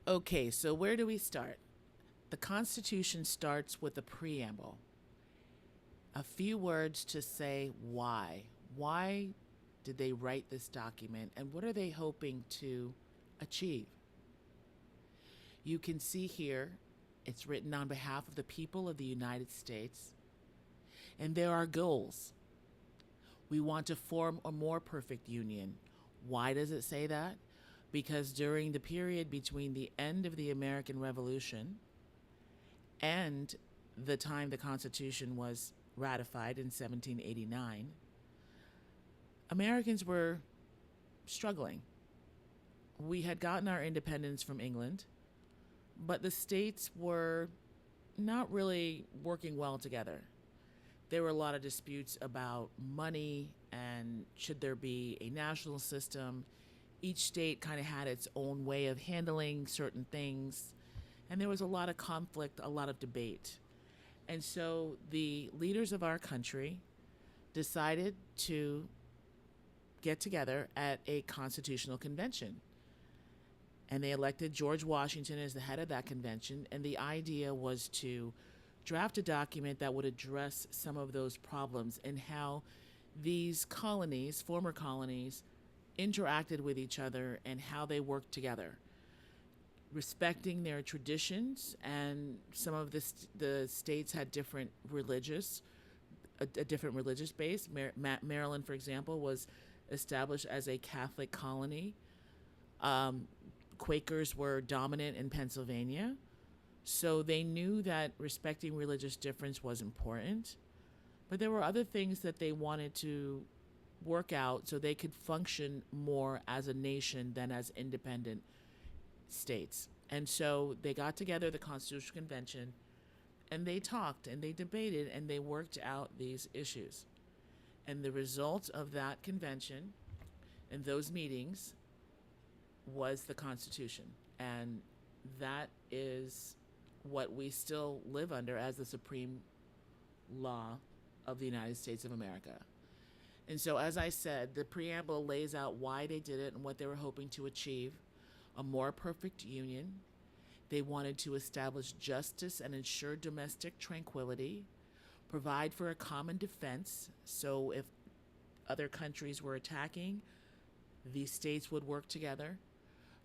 Okay, so where do we start? The Constitution starts with a preamble, a few words to say why. Why did they write this document and what are they hoping to achieve? You can see here it's written on behalf of the people of the United States, and there are goals. We want to form a more perfect union. Why does it say that? Because during the period between the end of the American Revolution and the time the Constitution was ratified in 1789, Americans were struggling. We had gotten our independence from England, but the states were not really working well together. There were a lot of disputes about money and should there be a national system. Each state kind of had its own way of handling certain things, and there was a lot of conflict, a lot of debate. And so the leaders of our country decided to get together at a constitutional convention. And they elected George Washington as the head of that convention. And the idea was to draft a document that would address some of those problems and how these colonies, former colonies, interacted with each other and how they worked together, respecting their traditions. And some of the states had different a different religious base. Maryland, for example, was established as a Catholic colony. Quakers were dominant in Pennsylvania. So they knew that respecting religious difference was important. But there were other things that they wanted to work out so they could function more as a nation than as independent states. And so they got together, the Constitutional Convention, and they talked and they debated and they worked out these issues. And the result of that convention and those meetings was the Constitution. And that is what we still live under as the supreme law of the United States of America. And so, as I said, the preamble lays out why they did it and what they were hoping to achieve: a more perfect union. They wanted to establish justice and ensure domestic tranquility, provide for a common defense. So, if other countries were attacking, these states would work together.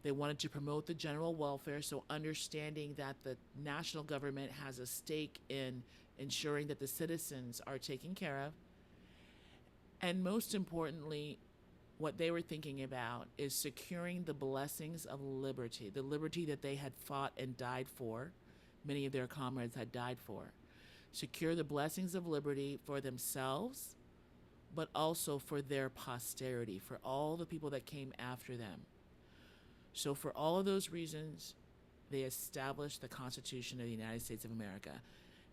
They wanted to promote the general welfare, so understanding that the national government has a stake in ensuring that the citizens are taken care of. And most importantly, what they were thinking about is securing the blessings of liberty, the liberty that they had fought and died for, many of their comrades had died for. Secure the blessings of liberty for themselves, but also for their posterity, for all the people that came after them. So for all of those reasons, they established the Constitution of the United States of America.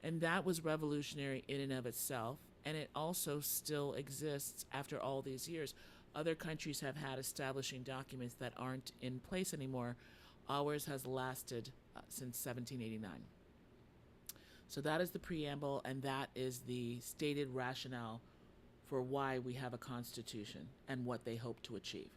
And that was revolutionary in and of itself. And it also still exists after all these years. Other countries have had establishing documents that aren't in place anymore. Ours has lasted since 1789. So that is the preamble, and that is the stated rationale for why we have a constitution and what they hope to achieve.